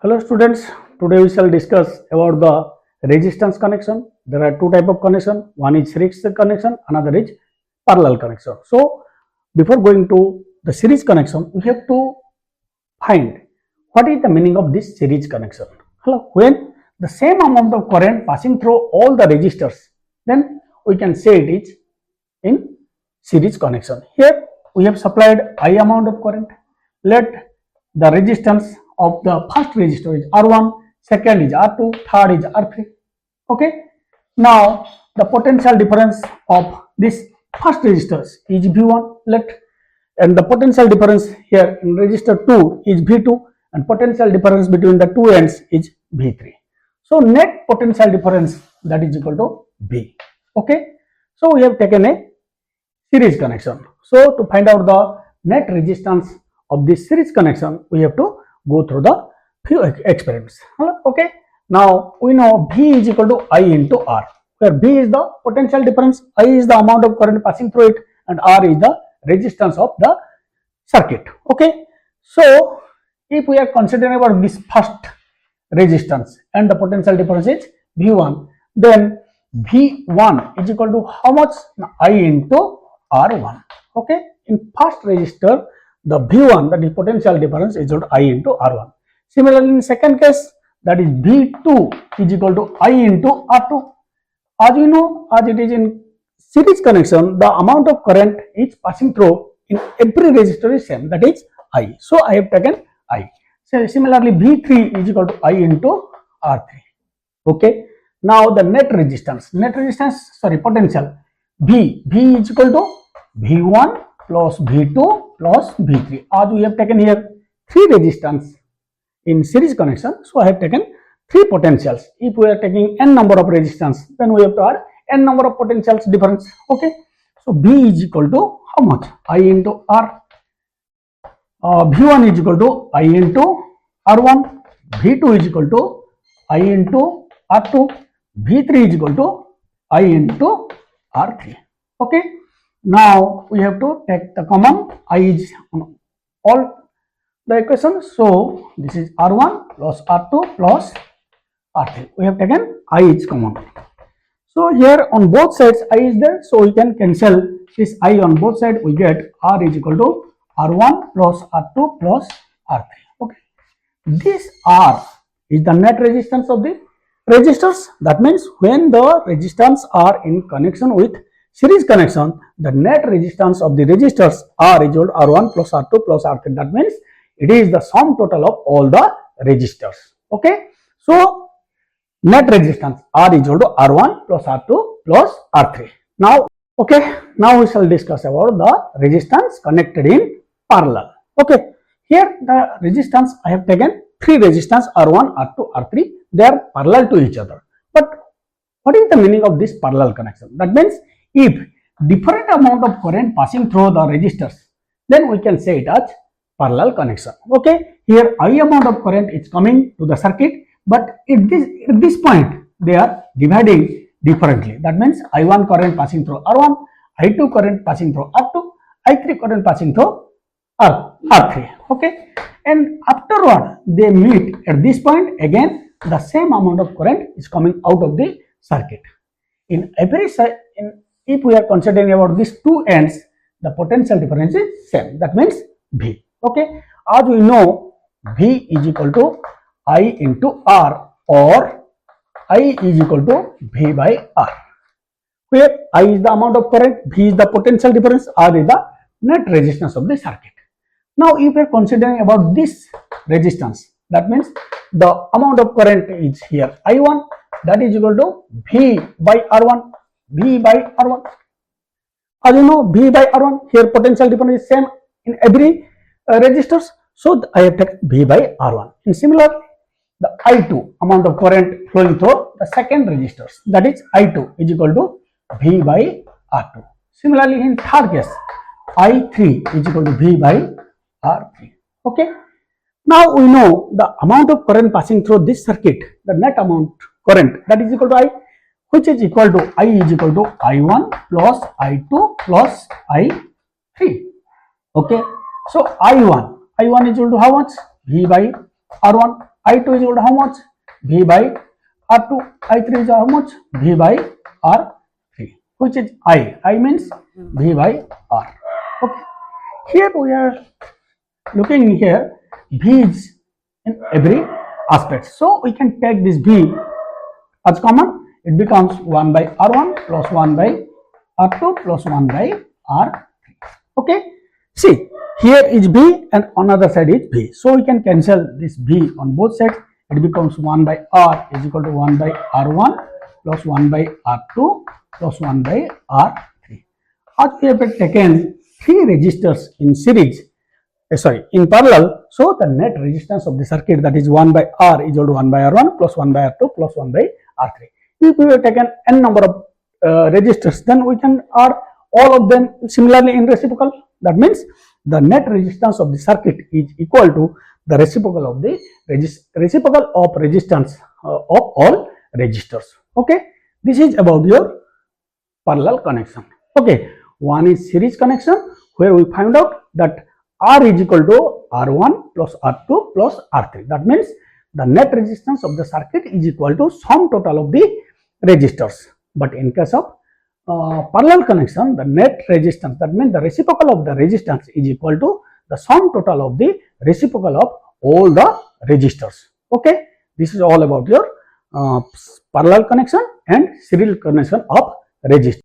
Hello students, today we shall discuss about the resistance connection. There are two type of connection. One is series connection, another is parallel connection. So before going to the series connection, we have to find what is the meaning of this series connection. Hello, when the same amount of current passing through all the resistors, then we can say it is in series connection. Here we have supplied I amount of current. Let the resistance of the first resistor is R1, second is R2, third is R3. Okay. Now the potential difference of this first resistors is V1. And the potential difference here in resistor 2 is V2, and potential difference between the two ends is V3. So net potential difference, that is equal to V. Okay. So we have taken a series connection. So to find out the net resistance of this series connection, we have to go through the few experiments. Okay. Now we know V is equal to I into R, where V is the potential difference, I is the amount of current passing through it, and R is the resistance of the circuit. Okay. So if we are considering about this first resistance and the potential difference is V1, then V1 is equal to how much? I into R1. Okay. In first resistor, the V1, that is potential difference, is equal to I into R1. Similarly, in second case, that is V2 is equal to I into R2. As you know, as it is in series connection, the amount of current is passing through in every resistor is same, that is I. So I have taken I. So similarly, V3 is equal to I into R3. Okay. Now the potential V is equal to V1 plus V2 plus V3. As we have taken here three resistance in series connection, so I have taken three potentials. If we are taking n number of resistance, then we have to add n number of potentials difference. Okay. So V is equal to how much? I into R. V1 is equal to I into R1. V2 is equal to I into R2. V3 is equal to I into R3. Okay. Now we have to take the common. I is on all the equations. So this is R1 plus R2 plus R3. We have taken I is common. So here on both sides I is there. So we can cancel this I on both sides. We get R is equal to R1 plus R2 plus R3. Okay. This R is the net resistance of the resistors. That means when the resistance are in connection with series connection, the net resistance of the resistors R is equal to R1 plus R2 plus R3. That means it is the sum total of all the resistors. Okay. So net resistance R is equal to R1 plus R2 plus R3. Now, okay. Now we shall discuss about the resistance connected in parallel. Okay. Here the resistance, I have taken three resistance R1, R2, R3. They are parallel to each other. But what is the meaning of this parallel connection? That means if different amount of current passing through the resistors, then we can say it as parallel connection. Okay. Here I amount of current is coming to the circuit, but at this point they are dividing differently. That means I1 current passing through R1, I2 current passing through R2, I3 current passing through R3. Okay. And afterward they meet at this point, again the same amount of current is coming out of the circuit. In every side, if we are considering about these two ends, the potential difference is same. That means V. Okay. As we know, V is equal to I into R, or I is equal to V by R, where I is the amount of current, V is the potential difference, R is the net resistance of the circuit. Now if we are considering about this resistance, that means the amount of current is here I1, that is equal to V by R1. V by R1. As you know, V by R1, here potential difference is same in every resistors. So I have taken V by R1. And similarly, the I2 amount of current flowing through the second resistors, that is I2 is equal to V by R2. Similarly, in third case, I3 is equal to V by R3. Okay. Now we know the amount of current passing through this circuit, the net amount current, that is equal to I, which is equal to I is equal to I1 plus I2 plus I3. Okay. So I1 is equal to how much? V by R1. I2 is equal to how much? V by R2. I3 is how much? V by R3, which is I means V by R. Okay. Here we are looking here, V is in every aspect. So we can take this V as common. It becomes 1 by R1 plus 1 by R2 plus 1 by R3. Okay. See, here is B and on other side is V. So we can cancel this V on both sides. It becomes 1 by R is equal to 1 by R1 plus 1 by R2 plus 1 by R3. As we have taken 3 resistors in series, in parallel, so the net resistance of the circuit, that is 1 by R is equal to 1 by R1 plus 1 by R2 plus 1 by R3. If we have taken n number of resistors, then we can add all of them similarly in reciprocal. That means the net resistance of the circuit is equal to the reciprocal of the resistance of all resistors. Okay, this is about your parallel connection. Okay, one is series connection, where we find out that R is equal to R1 plus R2 plus R3. That means the net resistance of the circuit is equal to sum total of the resistors. But in case of parallel connection, the net resistance, that means the reciprocal of the resistance, is equal to the sum total of the reciprocal of all the resistors. Okay, this is all about your parallel connection and serial connection of resistors.